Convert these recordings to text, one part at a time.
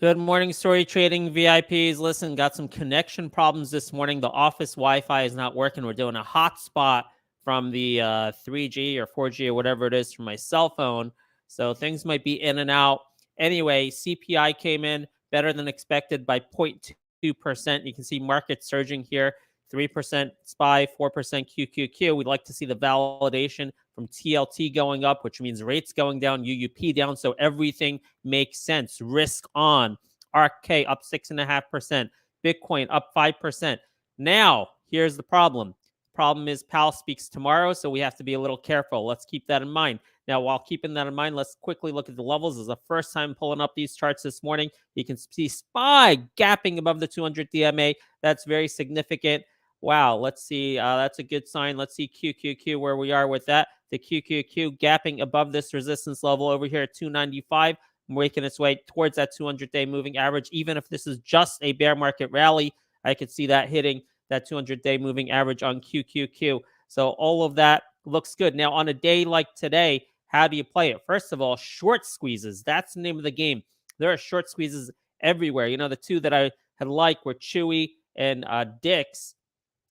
Good morning, Story Trading VIPs. Listen, got some connection problems this morning. The office Wi-Fi is not working. We're doing a hotspot from the 3G or 4G or whatever it is from my cell phone. So things might be in and out. Anyway, CPI came in better than expected by 0.2%. You can see market surging here. 3% SPY, 4% QQQ. We'd like to see the validation from TLT going up, which means rates going down, UUP down. So everything makes sense. Risk on. RK up 6.5%. Bitcoin up 5%. Now, here's the problem. Problem is Powell speaks tomorrow, so we have to be a little careful. Let's keep that in mind. Now, while keeping that in mind, let's quickly look at the levels. This is the first time pulling up these charts this morning. You can see SPY gapping above the 200 DMA. That's very significant. Wow, let's see. That's a good sign. Let's see QQQ where we are with that. The QQQ gapping above this resistance level over here at 295, making its way towards that 200-day moving average. Even if this is just a bear market rally, I could see that hitting that 200-day moving average on QQQ. So all of that looks good. Now, on a day like today, how do you play it? First of all, short squeezes. That's the name of the game. There are short squeezes everywhere. You know, the two that I had liked were CHWY and DIX.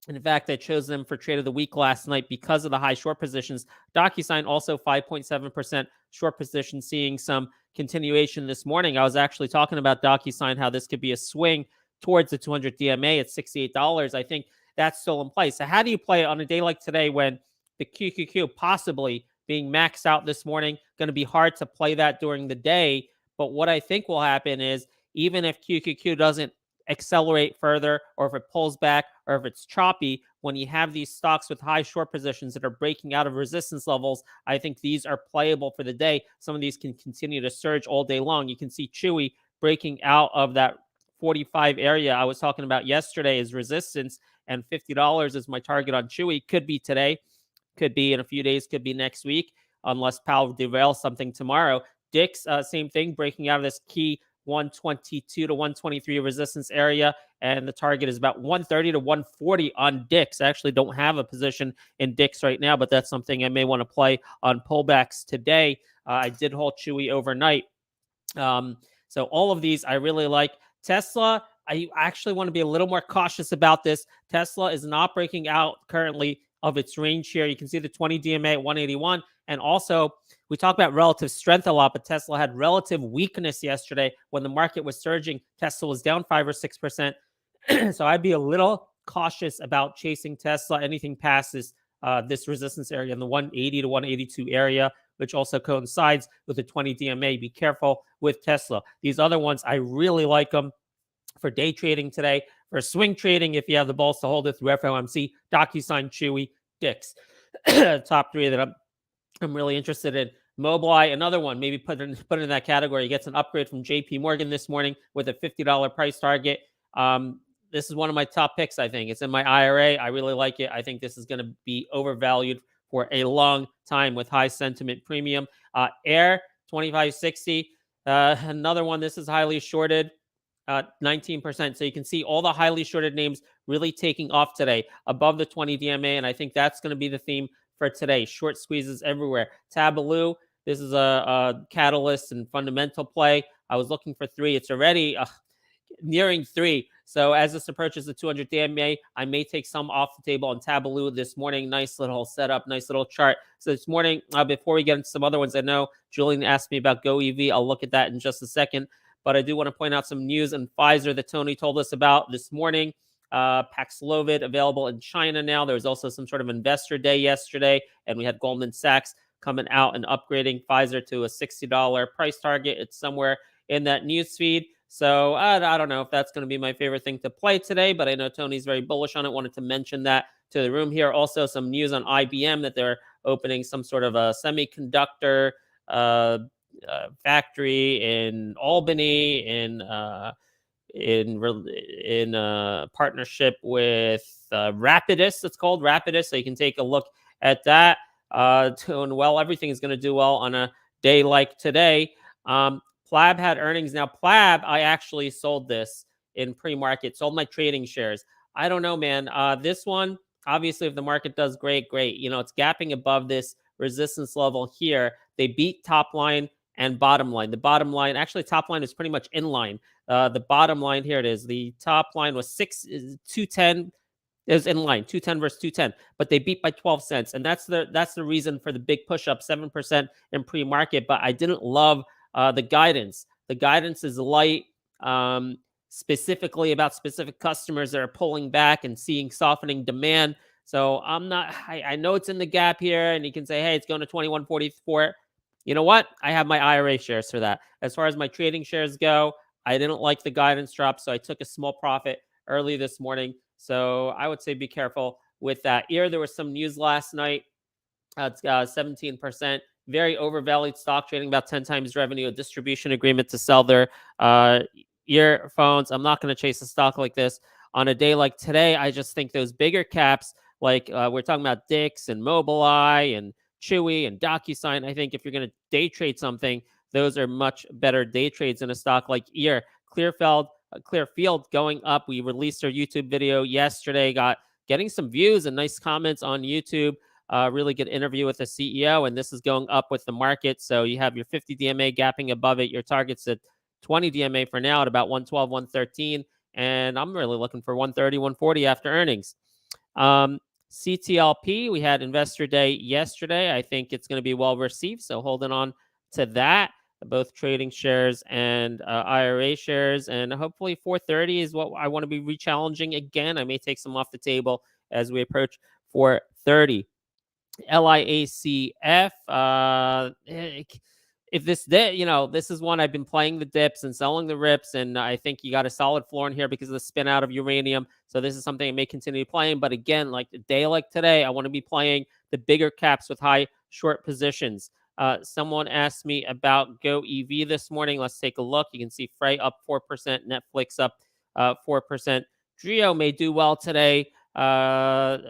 In fact, I chose them for trade of the week last night because of the high short positions. DocuSign also 5.7% short position, seeing some continuation this morning. I was actually talking about DocuSign, how this could be a swing towards the 200 DMA at $68. I think that's still in place. So how do you play it on a day like today when the QQQ possibly being maxed out this morning? Going to be hard to play that during the day. But what I think will happen is even if QQQ doesn't accelerate further, or if it pulls back, or if it's choppy, when you have these stocks with high short positions that are breaking out of resistance levels, I think these are playable for the day. Some of these can continue to surge all day long. You can see CHWY breaking out of that 45 area I was talking about yesterday as resistance, and $50 is my target on CHWY. Could be today, could be in a few days, could be next week, unless Powell derails something tomorrow. DIX, same thing, breaking out of this key 122 to 123 resistance area, and the target is about 130 to 140 on DIX. I actually don't have a position in DIX right now, but that's something I may want to play on pullbacks today. I did hold CHWY overnight. So all of these I really like. Tesla, I actually want to be a little more cautious about this. Tesla is not breaking out currently of its range here. You can see the 20 DMA at 181. And also, we talk about relative strength a lot, but Tesla had relative weakness yesterday when the market was surging. Tesla was down 5 or 6%. So I'd be a little cautious about chasing Tesla. Anything past this resistance area in the 180 to 182 area, which also coincides with the 20 DMA. Be careful with Tesla. These other ones, I really like them for day trading today. For swing trading, if you have the balls to hold it through FOMC, DocuSign, CHWY, DIX. Top three that I'm really interested in. MBLY, another one, maybe put in that category. He gets an upgrade from JP Morgan this morning with a $50 price target. This is one of my top picks, I think. It's in my IRA. I really like it. I think this is going to be overvalued for a long time with high sentiment premium. Air, 2560. Another one, this is highly shorted. 19%. So you can see all the highly shorted names really taking off today above the 20 DMA. And I think that's going to be the theme for today. Short squeezes everywhere. TBLA, this is a catalyst and fundamental play. I was looking for 3. It's already nearing 3. So as this approaches the 200 DMA, I may take some off the table on TBLA this morning. Nice little setup, nice little chart. So this morning, before we get into some other ones, I know Julian asked me about GOEV. I'll look at that in just a second. But I do want to point out some news on Pfizer that Tony told us about this morning. Paxlovid available in China now. There was also some sort of investor day yesterday, and we had Goldman Sachs coming out and upgrading Pfizer to a $60 price target. It's somewhere in that news feed. So I don't know if that's going to be my favorite thing to play today, but I know Tony's very bullish on it. Wanted to mention that to the room here. Also, some news on IBM that they're opening some sort of a semiconductor factory in Albany in partnership with Rapidus. It's called Rapidus, so you can take a look at that. Doing well. Everything is going to do well on a day like today. PLAB had earnings. Now, PLAB, I actually sold this in pre-market, sold my trading shares. I don't know, man. This one, obviously, if the market does great. You know, it's gapping above this resistance level here. They beat top line and bottom line. The bottom line, actually, top line is pretty much in line. The bottom line, here it is. The top line was 210. It was in line, 210 versus 210, but they beat by 12 cents. And that's the reason for the big push up, 7% in pre-market. But I didn't love the guidance. The guidance is light, specifically about specific customers that are pulling back and seeing softening demand. So I know it's in the gap here, and you can say, hey, it's going to 21.44. You know what? I have my IRA shares for that. As far as my trading shares go, I didn't like the guidance drop, so I took a small profit early this morning. So I would say be careful with that. Here, there was some news last night. It's 17%. Very overvalued stock, trading about 10 times revenue, a distribution agreement to sell their earphones. I'm not going to chase a stock like this. On a day like today, I just think those bigger caps, like we're talking about Dix and MBLY and CHWY and DocuSign, I think if you're going to day trade something, those are much better day trades in a stock like EAR. Clearfield going up. We released our YouTube video yesterday, getting some views and nice comments on YouTube. Really good interview with the CEO, and this is going up with the market. So you have your 50 DMA gapping above it. Your target's at 20 DMA for now at about 112, 113. And I'm really looking for 130, 140 after earnings. CTLP, we had Investor Day yesterday. I think it's going to be well received. So holding on to that, both trading shares and IRA shares. And hopefully 430 is what I want to be re-challenging again. I may take some off the table as we approach 430. LIACF, if this is one I've been playing the dips and selling the rips, and I think you got a solid floor in here because of the spin out of uranium. So this is something I may continue playing. But again, like a day like today, I want to be playing the bigger caps with high short positions. Someone asked me about GOEV this morning. Let's take a look. You can see Frey up 4%, Netflix up 4%. Trio may do well today.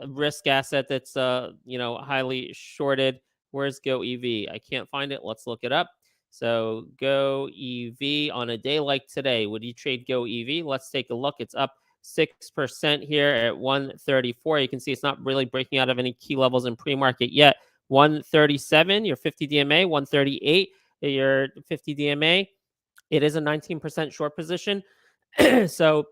Risk asset that's highly shorted. Where's GOEV? I can't find it. Let's look it up. So GOEV on a day like today, would you trade GOEV? Let's take a look. It's up 6% here at 134. You can see it's not really breaking out of any key levels in pre-market yet. 137, your 50 DMA, 138, your 50 DMA. It is a 19% short position. So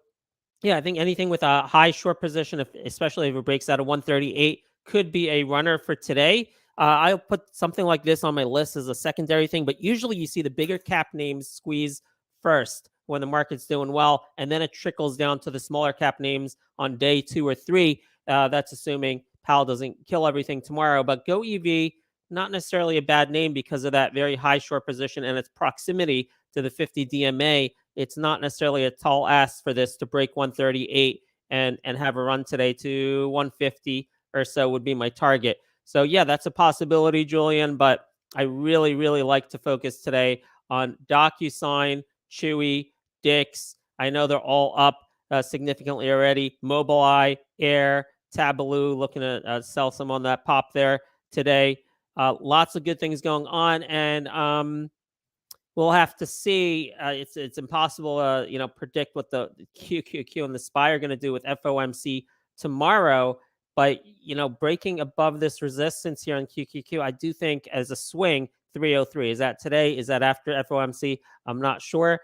yeah, I think anything with a high short position, especially if it breaks out of 138, could be a runner for today. I'll put something like this on my list as a secondary thing, but usually you see the bigger cap names squeeze first when the market's doing well, and then it trickles down to the smaller cap names on day 2 or 3. That's assuming Powell doesn't kill everything tomorrow. But GOEV, not necessarily a bad name because of that very high short position and its proximity to the 50 DMA. It's not necessarily a tall ask for this to break 138 and have a run today to 150 or so would be my target. So yeah, that's a possibility, Julian, but I really, really like to focus today on DocuSign, CHWY, Dix. I know they're all up significantly already. MBLY, Air, Tableau, looking to sell some on that pop there today. Lots of good things going on, and we'll have to see. It's impossible to predict what the QQQ and the SPY are going to do with FOMC tomorrow. But breaking above this resistance here on QQQ, I do think as a swing 303. Is that today? Is that after FOMC? I'm not sure.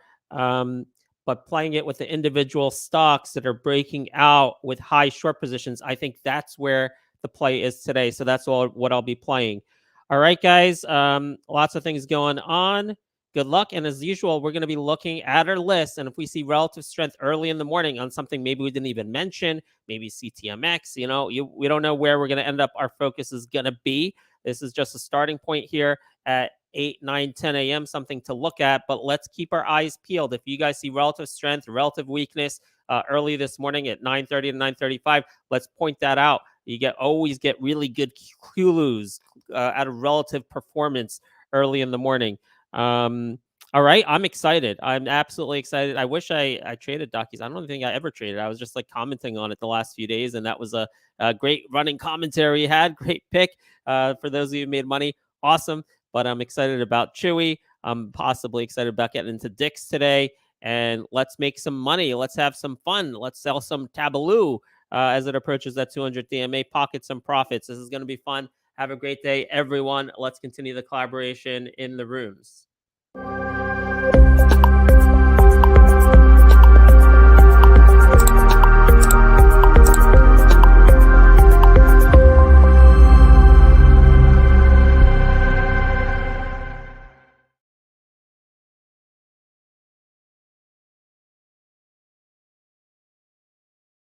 But playing it with the individual stocks that are breaking out with high short positions, I think that's where the play is today. So that's what I'll be playing. All right, guys. Lots of things going on. Good luck. And as usual, we're going to be looking at our list. And if we see relative strength early in the morning on something maybe we didn't even mention, maybe CTMX, we don't know where we're going to end up. Our focus is going to be. This is just a starting point here at 8, 9, 10 a.m., something to look at. But let's keep our eyes peeled. If you guys see relative strength, relative weakness early this morning at 9:30 to 9:35, let's point that out. You always get really good clues out of relative performance early in the morning. All right, I'm excited. I'm absolutely excited. I wish I traded Docus. I don't think I ever traded. I was just like commenting on it the last few days, and that was a great running commentary you had. Great pick. For those of you who made money, awesome. But I'm excited about CHWY. I'm possibly excited about getting into Dix today. And let's make some money. Let's have some fun. Let's sell some Tableau as it approaches that 200 DMA, pocket some profits. This is going to be fun. Have a great day, everyone. Let's continue the collaboration in the rooms.